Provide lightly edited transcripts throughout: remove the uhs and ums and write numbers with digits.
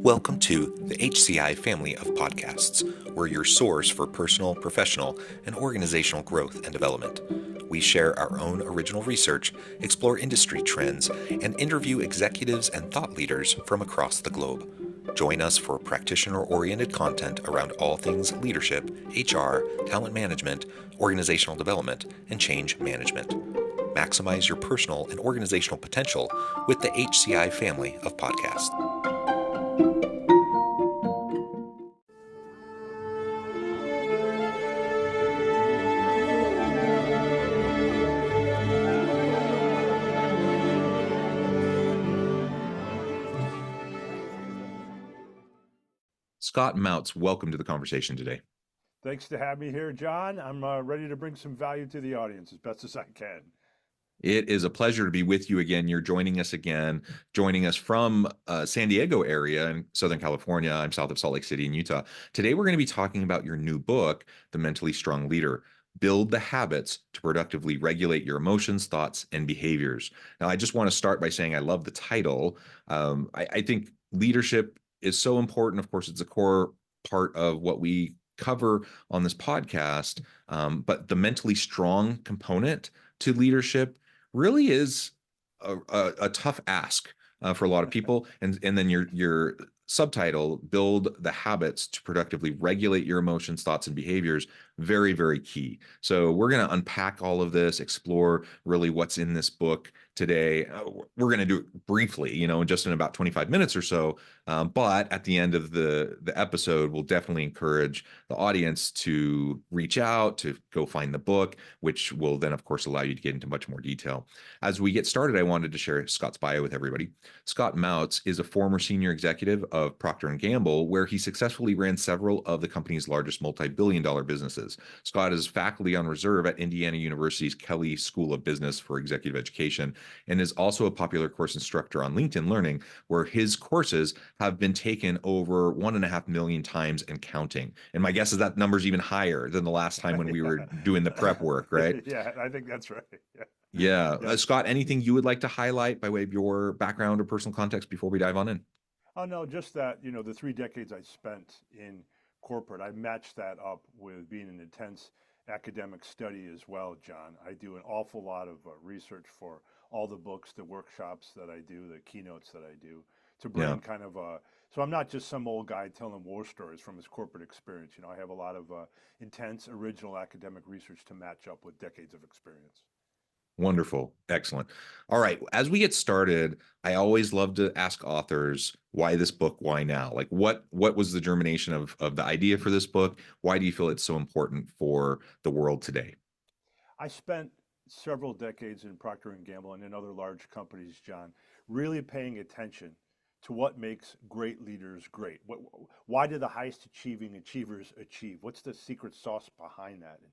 Welcome to the HCI family of podcasts. We're your source for personal, professional, and organizational growth and development. We share our own original research, explore industry trends, and interview executives and thought leaders from across the globe. Join us for practitioner-oriented content around all things leadership, HR, talent management, organizational development, and change management. Maximize your personal and organizational potential with the HCI family of podcasts. Scott Mautz, welcome to the conversation today. Thanks to have me here, John. I'm ready to bring some value to the audience as best as I can. It is a pleasure to be with you again. You're joining us from San Diego area in Southern California. I'm south of Salt Lake City in Utah. Today, we're going to be talking about your new book, The Mentally Strong Leader: Build the Habits to Productively Regulate Your Emotions, Thoughts, and Behaviors. Now, I just want to start by saying I love the title. I think leadership is so important. Of course, it's a core part of what we cover on this podcast, but the mentally strong component to leadership really is a tough ask for a lot of people. And then your subtitle, Build the Habits to Productively Regulate Your Emotions, Thoughts, and Behaviors, very, very key. So we're going to unpack all of this, explore really what's in this book today. We're going to do it briefly, just in about 25 minutes or so. But at the end of the episode, we'll definitely encourage the audience to reach out, to go find the book, which will then, of course, allow you to get into much more detail. As we get started, I wanted to share Scott's bio with everybody. Scott Mautz is a former senior executive of Procter & Gamble, where he successfully ran several of the company's largest multi-billion-dollar businesses. Scott is faculty on reserve at Indiana University's Kelley School of Business for Executive Education, and is also a popular course instructor on LinkedIn Learning, where his courses have been taken over 1.5 million times and counting. And my guess is that number's even higher than the last time when we were doing the prep work, right? Yeah, I think that's right. Yeah. Scott, anything you would like to highlight by way of your background or personal context before we dive on in? Oh, no, just that, the 3 decades I spent in corporate, I matched that up with being an intense academic study as well, John. I do an awful lot of research for all the books, the workshops that I do, the keynotes that I do, to bring kind of so I'm not just some old guy telling war stories from his corporate experience. I have a lot of intense, original academic research to match up with decades of experience. Wonderful. Excellent. All right. As we get started, I always love to ask authors, why this book? Why now? Like what was the germination of the idea for this book? Why do you feel it's so important for the world today? I spent several decades in Procter & Gamble and in other large companies, John, really paying attention to what makes great leaders great. Why do the highest achieving achievers achieve? What's the secret sauce behind that? And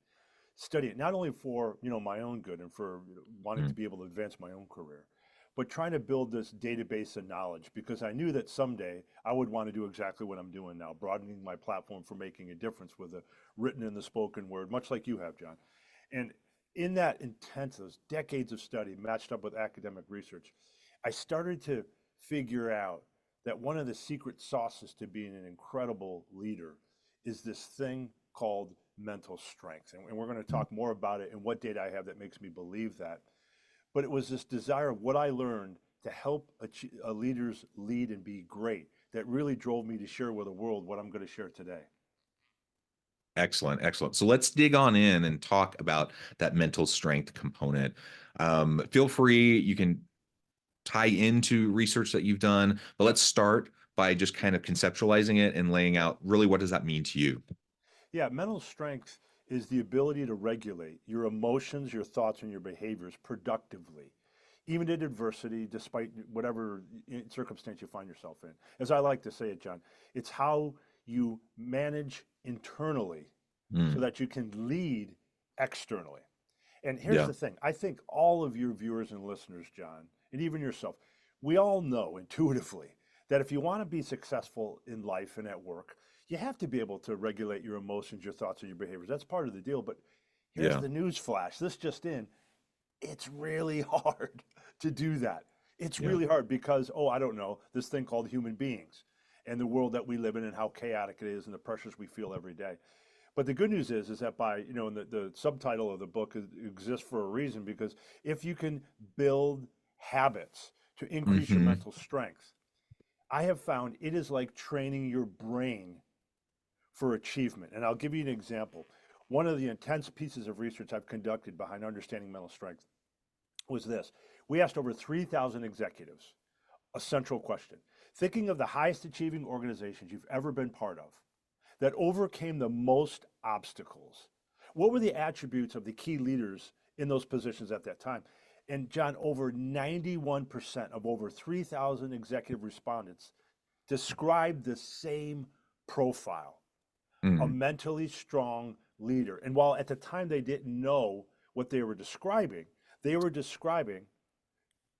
study it, not only for my own good and for wanting to be able to advance my own career, but trying to build this database of knowledge, because I knew that someday I would want to do exactly what I'm doing now, broadening my platform for making a difference with the written and the spoken word, much like you have, John. And in that intense, those decades of study matched up with academic research, I started to figure out that one of the secret sauces to being an incredible leader is this thing called mental strength. And we're going to talk more about it and what data I have that makes me believe that. But it was this desire of what I learned to help leaders lead and be great that really drove me to share with the world what I'm going to share today. Excellent. Excellent. So let's dig on in and talk about that mental strength component. Feel free, you can tie into research that you've done, but let's start by just kind of conceptualizing it and laying out really what does that mean to you? Yeah, mental strength is the ability to regulate your emotions, your thoughts, and your behaviors productively, even in adversity, despite whatever circumstance you find yourself in. As I like to say it, John, it's how you manage internally so that you can lead externally. And here's the thing. I think all of your viewers and listeners, John, and even yourself, we all know intuitively that if you want to be successful in life and at work, you have to be able to regulate your emotions, your thoughts, and your behaviors. That's part of the deal. But here's the news flash. This just in. It's really hard to do that. It's really hard because, I don't know, this thing called human beings. and the world that we live in and how chaotic it is and the pressures we feel every day. But the good news is that by, and the subtitle of the book exists for a reason, because if you can build habits to increase your Hmm. mental strength, I have found it is like training your brain for achievement. And I'll give you an example. One of the intense pieces of research I've conducted behind understanding mental strength was this. We asked over 3,000 executives a central question. Thinking of the highest achieving organizations you've ever been part of that overcame the most obstacles, what were the attributes of the key leaders in those positions at that time? And John, over 91% of over 3,000 executive respondents described the same profile, a Mm. mentally strong leader. And while at the time they didn't know what they were describing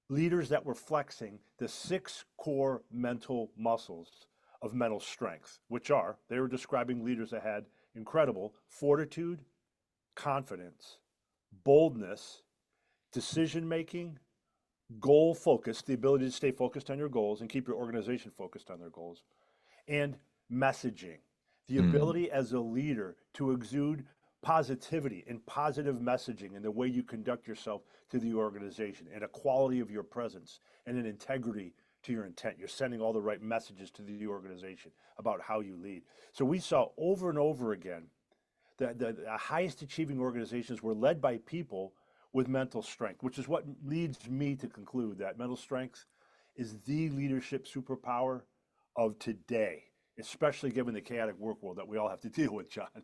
leaders that were flexing the 6 core mental muscles of mental strength, which are, they were describing leaders that had incredible fortitude, confidence, boldness, decision making, goal focus, the ability to stay focused on your goals and keep your organization focused on their goals, and messaging, the Mm. ability as a leader to exude positivity and positive messaging in the way you conduct yourself to the organization, and a quality of your presence and an integrity to your intent. You're sending all the right messages to the organization about how you lead. So we saw over and over again that the highest achieving organizations were led by people with mental strength, which is what leads me to conclude that mental strength is the leadership superpower of today, especially given the chaotic work world that we all have to deal with, John.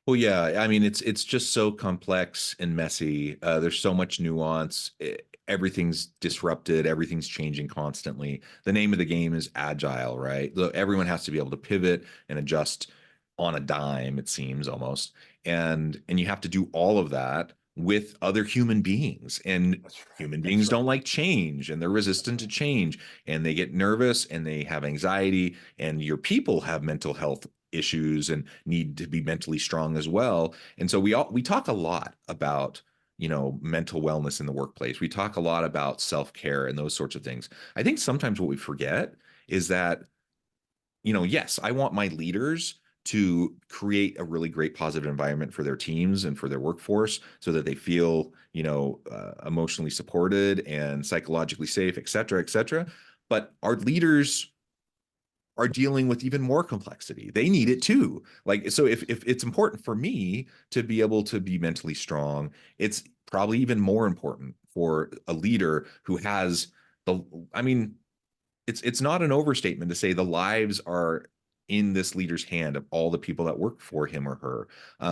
Well, yeah, I mean, it's just so complex and messy. There's so much nuance. Everything's disrupted. Everything's changing constantly. The name of the game is agile, right? Everyone Yes. has to be able to pivot and adjust on a dime, it seems almost. And you have to do all of that with other human beings. And That's right. human That's beings right. don't like change, and they're resistant to change, and they get nervous and they have anxiety, and your people have mental health issues and need to be mentally strong as well. And so we talk a lot about, mental wellness in the workplace. We talk a lot about self-care and those sorts of things. I think sometimes what we forget is that, yes, I want my leaders to create a really great positive environment for their teams and for their workforce so that they feel, emotionally supported and psychologically safe, et cetera, et cetera. But our leaders are dealing with even more complexity. They need it too. Like, so if it's important for me to be able to be mentally strong, it's probably even more important for a leader who has the, I mean, it's not an overstatement to say the lives are in this leader's hand of all the people that work for him or her,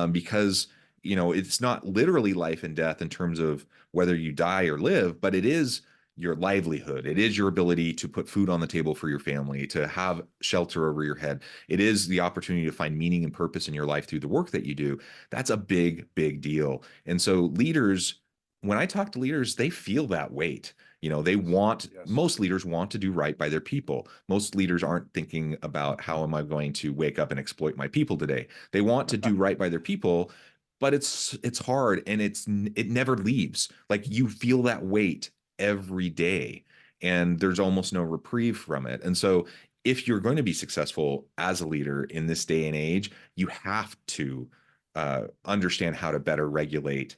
because it's not literally life and death in terms of whether you die or live, but it is your livelihood. It is your ability to put food on the table for your family, to have shelter over your head. It is the opportunity to find meaning and purpose in your life through the work that you do. That's a big, big deal. And so leaders, when I talk to leaders, they feel that weight. Yes. Yes. Most leaders want to do right by their people. Most leaders aren't thinking about how am I going to wake up and exploit my people today. They want to do right by their people, but it's hard, and it never leaves. Like, you feel that weight every day, and there's almost no reprieve from it. And so if you're going to be successful as a leader in this day and age, you have to understand how to better regulate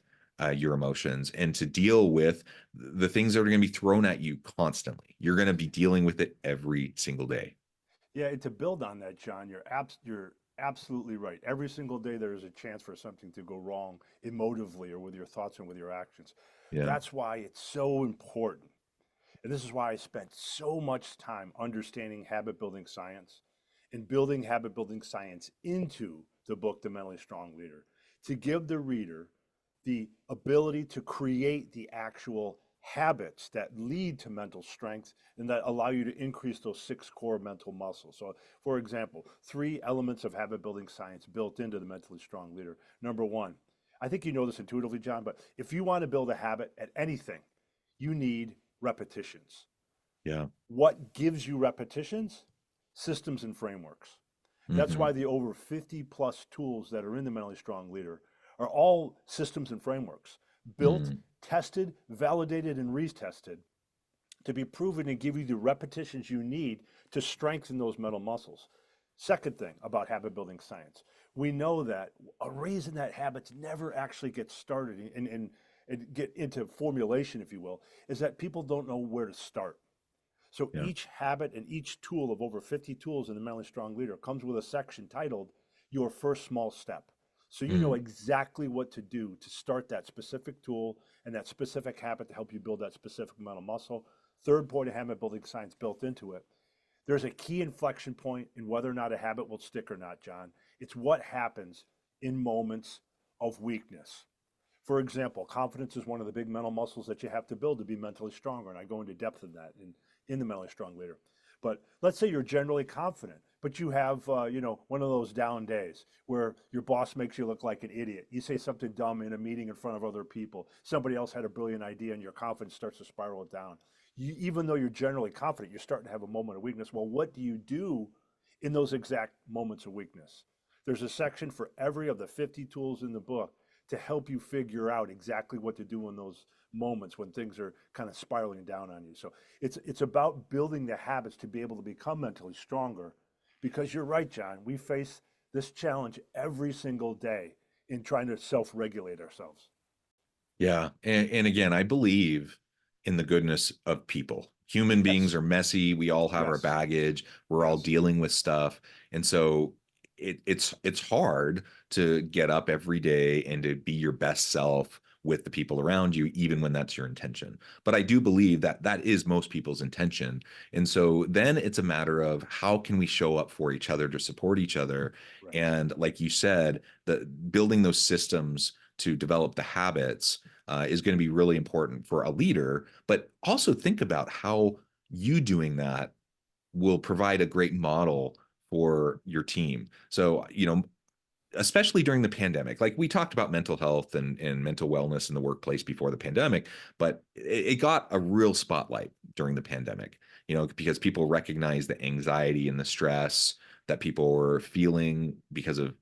your emotions and to deal with the things that are going to be thrown at you constantly. You're going to be dealing with it every single day. Yeah, and to build on that, John, you're absolutely right. Every single day there is a chance for something to go wrong emotively or with your thoughts and with your actions. Yeah. That's why it's so important. And this is why I spent so much time understanding habit building science and building habit building science into the book, The Mentally Strong Leader, to give the reader the ability to create the actual habits that lead to mental strength and that allow you to increase those 6 core mental muscles. So, for example, 3 elements of habit building science built into the mentally strong leader. Number 1, I think you know this intuitively, John, but if you want to build a habit at anything, you need repetitions. Yeah. What gives you repetitions? Systems and frameworks. That's Hmm. why the over 50 plus tools that are in the mentally strong leader are all systems and frameworks built, Mm. tested, validated, and retested to be proven and give you the repetitions you need to strengthen those mental muscles. Second thing about habit building science, we know that a reason that habits never actually get started and get into formulation, if you will, is that people don't know where to start. So Yeah. each habit and each tool of over 50 tools in the Mentally Strong Leader comes with a section titled Your First Small Step. So you know Mm. exactly what to do to start that specific tool and that specific habit to help you build that specific mental muscle. Third point of habit building science built into it. There's a key inflection point in whether or not a habit will stick or not, John. It's what happens in moments of weakness. For example, confidence is one of the big mental muscles that you have to build to be mentally stronger, and I go into depth in that in the Mentally Strong Leader. But let's say you're generally confident, but you have one of those down days where your boss makes you look like an idiot. You say something dumb in a meeting in front of other people. Somebody else had a brilliant idea, and your confidence starts to spiral down. Even though you're generally confident, you're starting to have a moment of weakness. Well, what do you do in those exact moments of weakness? There's a section for every of the 50 tools in the book to help you figure out exactly what to do in those moments when things are kind of spiraling down on you. So it's about building the habits to be able to become mentally stronger, because you're right, John, we face this challenge every single day in trying to self-regulate ourselves. Yeah. And again, I believe in the goodness of people. Human beings Yes, are messy. We all have our yes, baggage. We're all yes, dealing with stuff. And so it's hard to get up every day and to be your best self with the people around you, even when that's your intention. But I do believe that that is most people's intention. And so then it's a matter of how can we show up for each other to support each other. right. And like you said, the building those systems to develop the habits is going to be really important for a leader. But also think about how you doing that will provide a great model for your team. So, especially during the pandemic, like we talked about mental health and mental wellness in the workplace before the pandemic, but it got a real spotlight during the pandemic, because people recognize the anxiety and the stress that people were feeling because of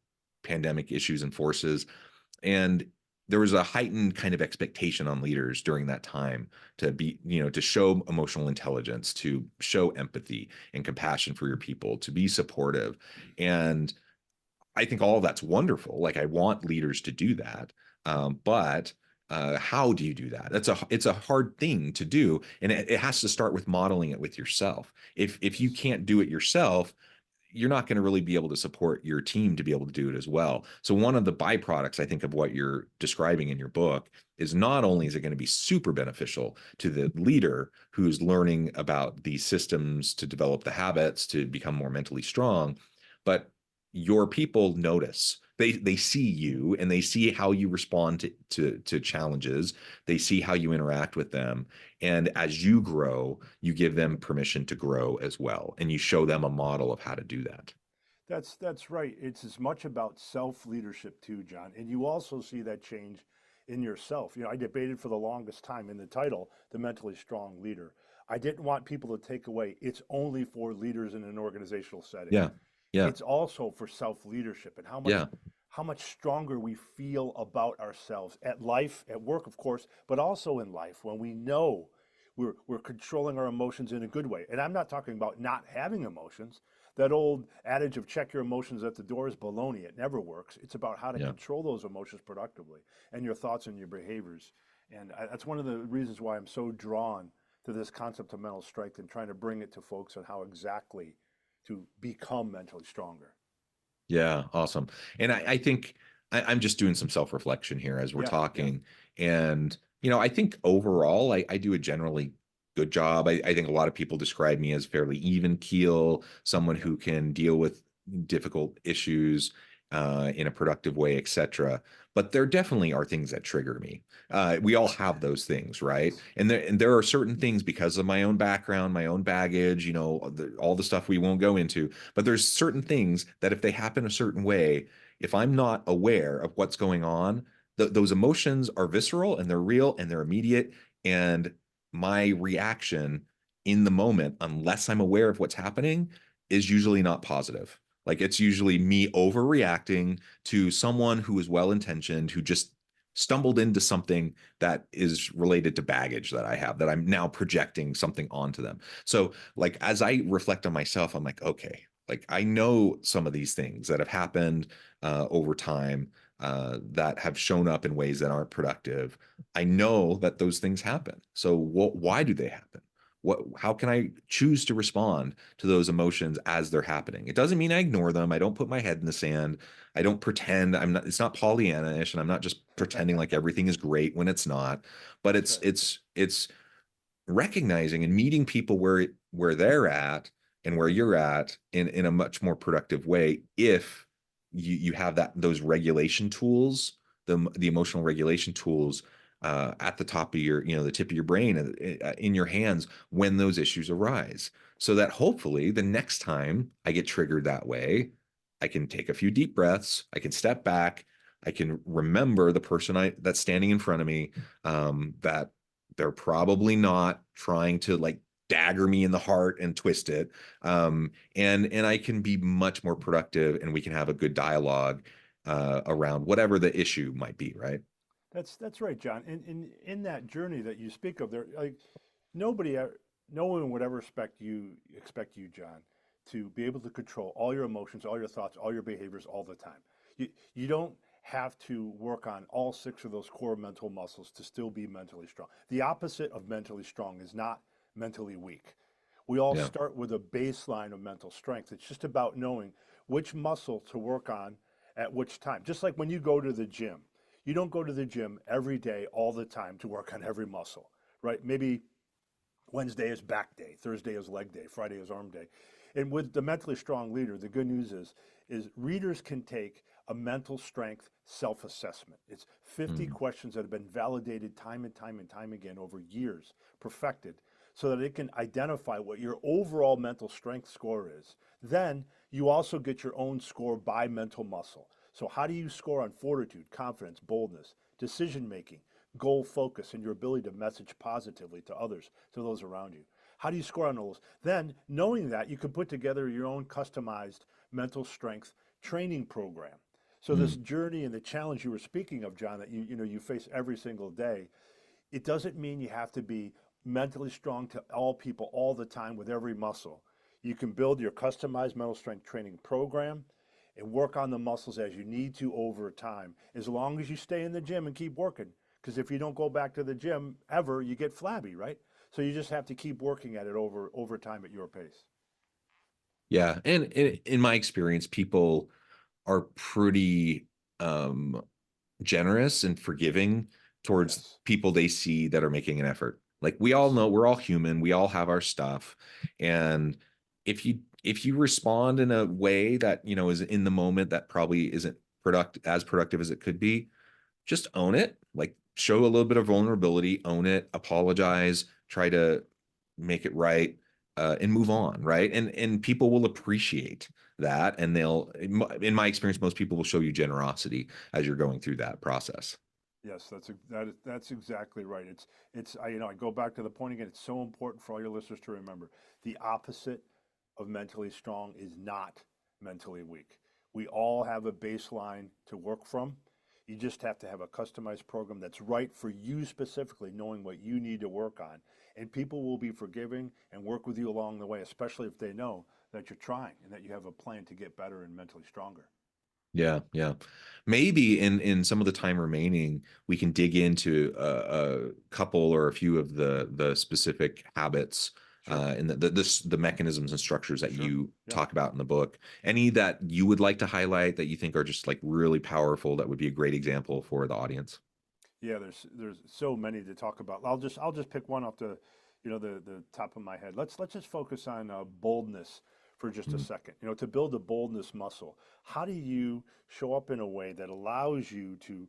pandemic issues and forces. And there was a heightened kind of expectation on leaders during that time to be, to show emotional intelligence, to show empathy and compassion for your people, to be supportive. And I think all of that's wonderful. Like I want leaders to do that. But how do you do that? It's a hard thing to do. And it has to start with modeling it with yourself. If you Yes. can't do it yourself, you're not going to really be able to support your team to be able to do it as well. So one of the byproducts, I think, of what you're describing in your book is not only is it going to be super beneficial to the leader who's learning about these systems to develop the habits to become more mentally strong, but your people notice. They see you and they see how you respond to challenges. They see how you interact with them. And as you grow, you give them permission to grow as well. And you show them a model of how to do that. That's right. It's as much about self-leadership too, John. And you also see that change in yourself. I debated for the longest time in the title, The Mentally Strong Leader. I didn't want people to take away it's only for leaders in an organizational setting. Yeah. Yeah. It's also for self-leadership and Yeah. how much stronger we feel about ourselves at life, at work, of course, but also in life when we know we're controlling our emotions in a good way. And I'm not talking about not having emotions. That old adage of check your emotions at the door is baloney. It never works. It's about how to Yeah. control those emotions productively and your thoughts and your behaviors. And that's one of the reasons why I'm so drawn to this concept of mental strength and trying to bring it to folks on how exactly to become mentally stronger. Yeah, awesome. And I think I'm just doing some self-reflection here as we're Yeah, yeah, talking. And, I think overall I do a generally good job. I think a lot of people describe me as fairly even keel, someone yeah. who can deal with difficult issues in a productive way, etc. But there definitely are things that trigger me. We all have those things, right? Yes, And there are certain things because of my own background, my own baggage, all the stuff we won't go into. But there's certain things that if they happen a certain way, if I'm not aware of what's going on, those emotions are visceral and they're real and they're immediate. And my reaction in the moment, unless I'm aware of what's happening, is usually not positive. Like it's usually me overreacting to someone who is well intentioned, who just stumbled into something that is related to baggage that I have that I'm now projecting something onto them. So like as I reflect on myself, I'm like, okay, like I know some of these things that have happened over time that have shown up in ways that aren't productive. I know that those things happen. So why do they happen? How can I choose to respond to those emotions as they're happening? It doesn't mean I ignore them. I don't put my head in the sand. I don't pretend. I'm not, it's not Pollyanna-ish, and I'm not just pretending like everything is great when it's not. But That's right. it's recognizing and meeting people where they're at and where you're at in a much more productive way if you have those regulation tools, the emotional regulation tools at the top of the tip of your brain, in your hands when those issues arise, so that hopefully the next time I get triggered that way, I can take a few deep breaths, I can step back, I can remember the person that's standing in front of me, that they're probably not trying to like dagger me in the heart and twist it. And I can be much more productive, and we can have a good dialogue around whatever the issue might be, right? That's right, John. And in that journey that you speak of, there, like nobody, no one would ever expect you, John, to be able to control all your emotions, all your thoughts, all your behaviors all the time. You don't have to work on all six of those core mental muscles to still be mentally strong. The opposite of mentally strong is not mentally weak. We all Yeah. start with a baseline of mental strength. It's just about knowing which muscle to work on at which time. Just like when you go to the gym, you don't go to the gym every day, all the time to work on every muscle, right? Maybe Wednesday is back day, Thursday is leg day, Friday is arm day. And with the mentally strong leader, the good news is readers can take a mental strength self-assessment. It's 50 Mm. questions that have been validated time and time and time again over years, perfected, so that it can identify what your overall mental strength score is. Then you also get your own score by mental muscle. So how do you score on fortitude, confidence, boldness, decision making, goal focus, and your ability to message positively to others, to those around you? How do you score on those? Then, knowing that, you can put together your own customized mental strength training program. So this Mm. journey and the challenge you were speaking of, John, that you face every single day, it doesn't mean you have to be mentally strong to all people all the time with every muscle. You can build your customized mental strength training program and work on the muscles as you need to over time, as long as you stay in the gym and keep working. Because if you don't go back to the gym ever, you get flabby, right? So you just have to keep working at it over time at your pace. Yeah. And in my experience, people are pretty generous and forgiving towards Yes. people they see that are making an effort. Like we all Yes. know we're all human, we all have our stuff. And if you respond in a way that, is in the moment that probably isn't productive as it could be, just own it. Like show a little bit of vulnerability, own it, apologize, try to make it right, and move on, right? And people will appreciate that, and in my experience, most people will show you generosity as you're going through that process. Yes, that's exactly right. It's I go back to the point again. It's so important for all your listeners to remember. The opposite of mentally strong is not mentally weak. We all have a baseline to work from. You just have to have a customized program that's right for you specifically, knowing what you need to work on. And people will be forgiving and work with you along the way, especially if they know that you're trying and that you have a plan to get better and mentally stronger. Yeah, yeah. Maybe in some of the time remaining, we can dig into a couple or a few of the specific habits, Sure, and the mechanisms and structures that sure. you Yeah. talk about in the book. Any that you would like to highlight that you think are just like really powerful, that would be a great example for the audience. Yeah, there's so many to talk about. I'll just pick one off the top of my head. Let's just focus on boldness for just a Mm. second. To build a boldness muscle, how do you show up in a way that allows you to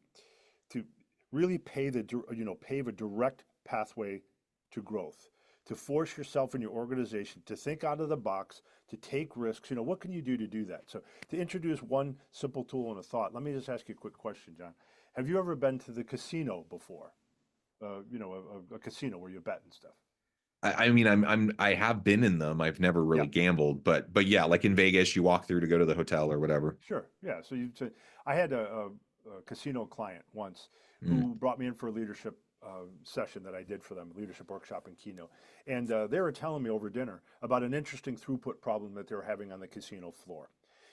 really pave a direct pathway to growth, to force yourself in your organization to think out of the box, to take risks. What can you do to do that? So to introduce one simple tool and a thought, let me just ask you a quick question, John. Have you ever been to the casino before? A casino where you bet and stuff. I mean, I have been in them. I've never Yeah, really gambled, but yeah, like in Vegas, you walk through to go to the hotel or whatever. sure. Yeah. So I had a casino client once Mm. who brought me in for a leadership session that I did for them, leadership workshop and keynote. And they were telling me over dinner about an interesting throughput problem that they were having on the casino floor.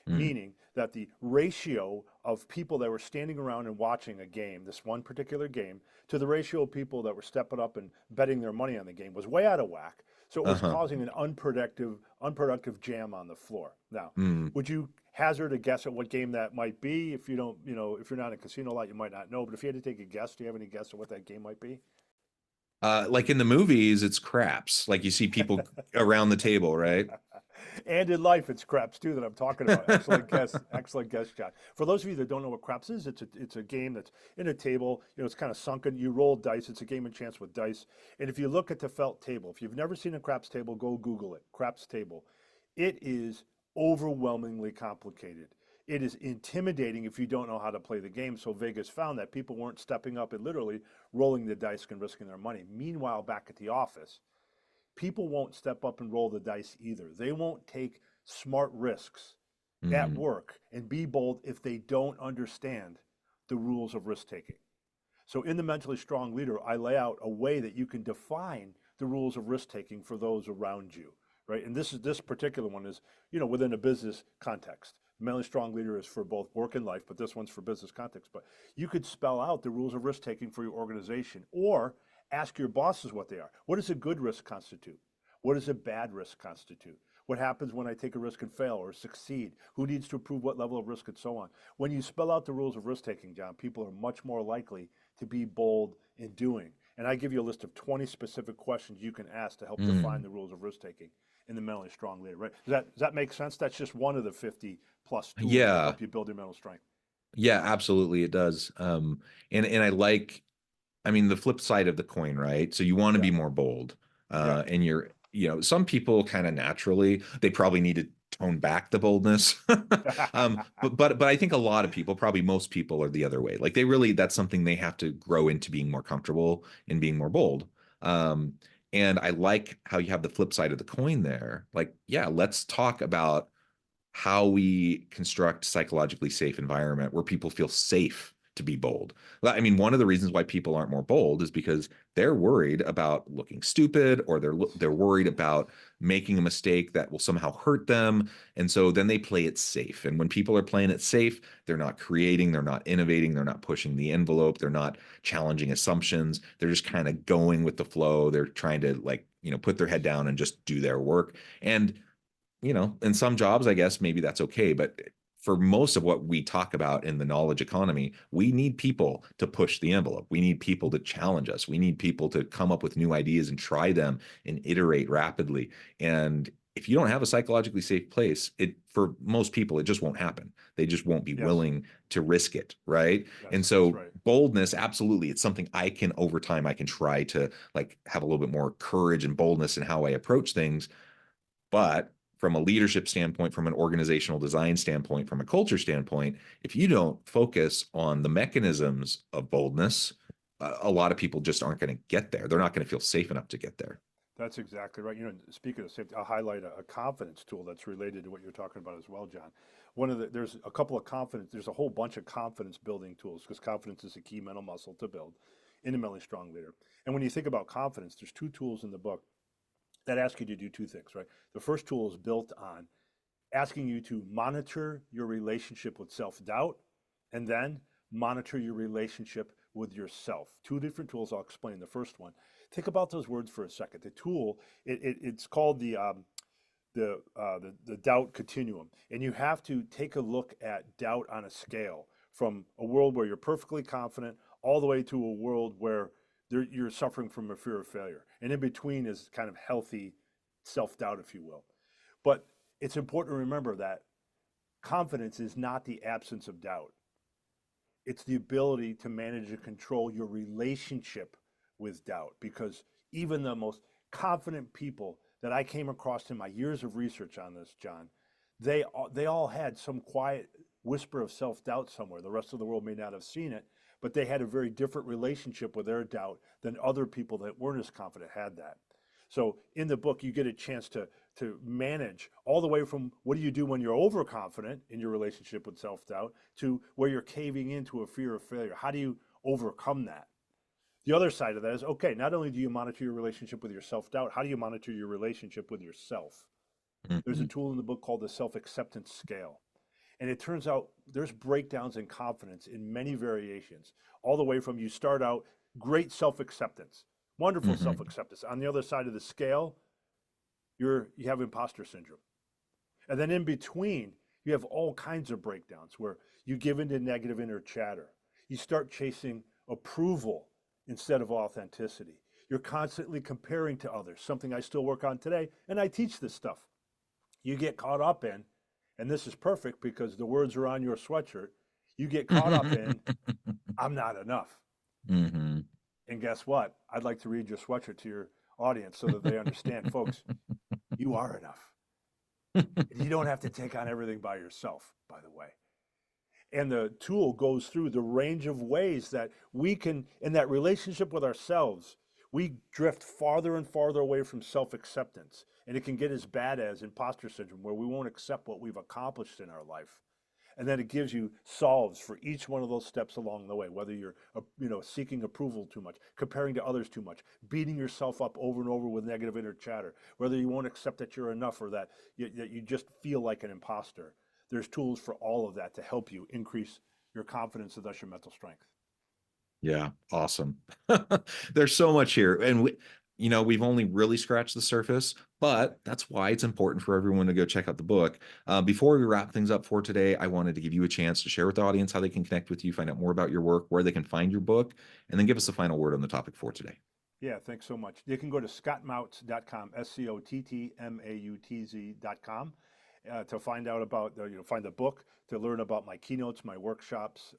Mm. Meaning that the ratio of people that were standing around and watching a game, this one particular game, to the ratio of people that were stepping up and betting their money on the game was way out of whack. So it was Uh-huh. causing an unproductive jam on the floor. Now, Mm. would you hazard a guess at what game that might be? If you don't, if you're not in a casino a lot, you might not know. But if you had to take a guess, do you have any guess at what that game might be? Like in the movies, it's craps. Like you see people around the table, right? And in life, it's craps too that I'm talking about. Excellent guess, excellent guess, John. For those of you that don't know what craps is, it's a game that's in a table. It's kind of sunken. You roll dice. It's a game of chance with dice. And if you look at the felt table, if you've never seen a craps table, go Google it. Craps table. It is overwhelmingly complicated. It is intimidating if you don't know how to play the game. So Vegas found that people weren't stepping up and literally rolling the dice and risking their money. Meanwhile, back at the office, people won't step up and roll the dice either. They won't take smart risks at Mm. work and be bold if they don't understand the rules of risk taking. So in the Mentally Strong Leader, I lay out a way that you can define the rules of risk taking for those around you, right? And this particular one is, within a business context. Mentally Strong Leader is for both work and life, but this one's for business context. But you could spell out the rules of risk taking for your organization, or ask your bosses what they are. What does a good risk constitute? What does a bad risk constitute? What happens when I take a risk and fail or succeed? Who needs to approve what level of risk and so on? When you spell out the rules of risk taking, John, people are much more likely to be bold in doing. And I give you a list of 20 specific questions you can ask to help define Mm. the rules of risk taking in the Mentally Strong Leader, right? Does that make sense? That's just one of the 50 plus tools that Yeah. help you build your mental strength. Yeah, absolutely. It does. And I like, I mean, the flip side of the coin, right? So you want to Yeah, be more bold. yeah. And some people kind of naturally, they probably need to tone back the boldness. But I think a lot of people, probably most people are the other way. Like that's something they have to grow into being more comfortable in being more bold. Um, and I like how you have the flip side of the coin there. Like, yeah, let's talk about how we construct psychologically safe environment where people feel safe to be bold. I mean, one of the reasons why people aren't more bold is because they're worried about looking stupid, or they're worried about making a mistake that will somehow hurt them, and so then they play it safe. And when people are playing it safe, they're not creating, they're not innovating, they're not pushing the envelope, they're not challenging assumptions. They're just kind of going with the flow. They're trying to, like, put their head down and just do their work. And in some jobs, I guess maybe that's okay. But for most of what we talk about in the knowledge economy, we need people to push the envelope. We need people to challenge us. We need people to come up with new ideas and try them and iterate rapidly. And if you don't have a psychologically safe place, for most people, it just won't happen. They just won't be Yes, willing to risk it, right? And that's so right. boldness, absolutely, it's something I can, over time, I can try to, like, have a little bit more courage and boldness in how I approach things. But from a leadership standpoint, from an organizational design standpoint, from a culture standpoint, if you don't focus on the mechanisms of boldness, a lot of people just aren't going to get there. They're not going to feel safe enough to get there. That's exactly right. Speaking of safety, I'll highlight a confidence tool that's related to what you're talking about as well, John. There's a couple of confidence, there's a whole bunch of confidence building tools, because confidence is a key mental muscle to build in a mentally strong leader. And when you think about confidence, there's two tools in the book that ask you to do two things, right? The first tool is built on asking you to monitor your relationship with self-doubt, and then monitor your relationship with yourself. Two different tools. I'll explain the first one. Think about those words for a second. The tool, it's called the doubt continuum, and you have to take a look at doubt on a scale from a world where you're perfectly confident all the way to a world where you're suffering from a fear of failure, and in between is kind of healthy self-doubt, if you will. But it's important to remember that confidence is not the absence of doubt. It's the ability to manage and control your relationship with doubt, because even the most confident people that I came across in my years of research on this, John, they all had some quiet whisper of self-doubt somewhere. The rest of the world may not have seen it, but they had a very different relationship with their doubt than other people that weren't as confident had that. So in the book, you get a chance to to manage, all the way from what do you do when you're overconfident in your relationship with self-doubt to where you're caving into a fear of failure. How do you overcome that? The other side of that is, okay, not only do you monitor your relationship with your self-doubt, how do you monitor your relationship with yourself? There's a tool in the book called the self-acceptance scale. And it turns out there's breakdowns in confidence in many variations, all the way from you start out great self-acceptance, wonderful self-acceptance. On the other side of the scale, you have imposter syndrome. And then in between, you have all kinds of breakdowns where you give into negative inner chatter. You start chasing approval instead of authenticity. You're constantly comparing to others, something I still work on today, and I teach this stuff. You get caught up in, and this is perfect because the words are on your sweatshirt, you get caught up in, I'm not enough. And guess what? I'd like to read your sweatshirt to your audience so that they understand, folks, you are enough. You don't have to take on everything by yourself, by the way. And the tool goes through the range of ways that we can, in that relationship with ourselves, we drift farther and farther away from self-acceptance. And it can get as bad as imposter syndrome, where we won't accept what we've accomplished in our life. And then it gives you solves for each one of those steps along the way, whether you're seeking approval too much, comparing to others too much, beating yourself up over and over with negative inner chatter, whether you won't accept that you're enough or that you just feel like an imposter. There's tools for all of that to help you increase your confidence and thus your mental strength. Yeah, awesome. There's so much here. And we've only really scratched the surface, but that's why it's important for everyone to go check out the book. Before we wrap things up for today, I wanted to give you a chance to share with the audience how they can connect with you, find out more about your work, where they can find your book, and then give us the final word on the topic for today. Yeah, thanks so much. You can go to scottmautz.com, SCOTTMAUTZ.com. To find out about, find the book, to learn about my keynotes, my workshops,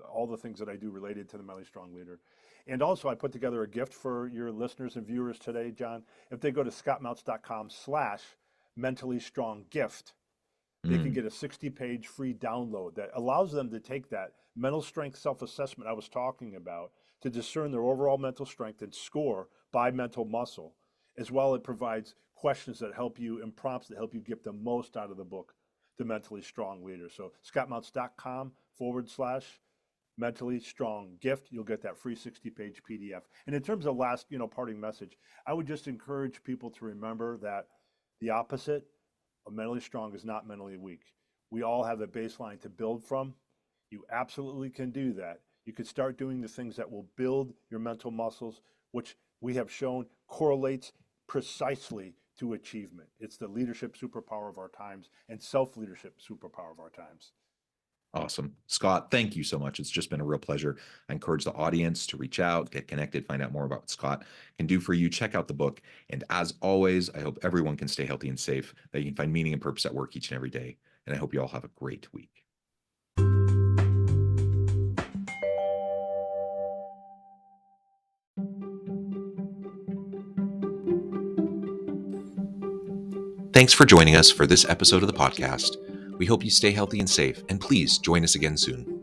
all the things that I do related to the Mentally Strong Leader. And also I put together a gift for your listeners and viewers today, John. If they go to scottmautz.com/mentally-strong-gift, they can get a 60-page free download that allows them to take that mental strength self-assessment I was talking about to discern their overall mental strength and score by mental muscle. As well, it provides questions that help you and prompts that help you get the most out of the book, The Mentally Strong Leader. So scottmautz.com/mentally strong gift. You'll get that free 60-page PDF. And in terms of last, parting message, I would just encourage people to remember that the opposite of mentally strong is not mentally weak. We all have a baseline to build from. You absolutely can do that. You can start doing the things that will build your mental muscles, which we have shown correlates precisely to achievement. It's the leadership superpower of our times and self-leadership superpower of our times. Awesome. Scott, thank you so much. It's just been a real pleasure. I encourage the audience to reach out, get connected, find out more about what Scott can do for you. Check out the book. And as always, I hope everyone can stay healthy and safe, that you can find meaning and purpose at work each and every day. And I hope you all have a great week. Thanks for joining us for this episode of the podcast. We hope you stay healthy and safe, and please join us again soon.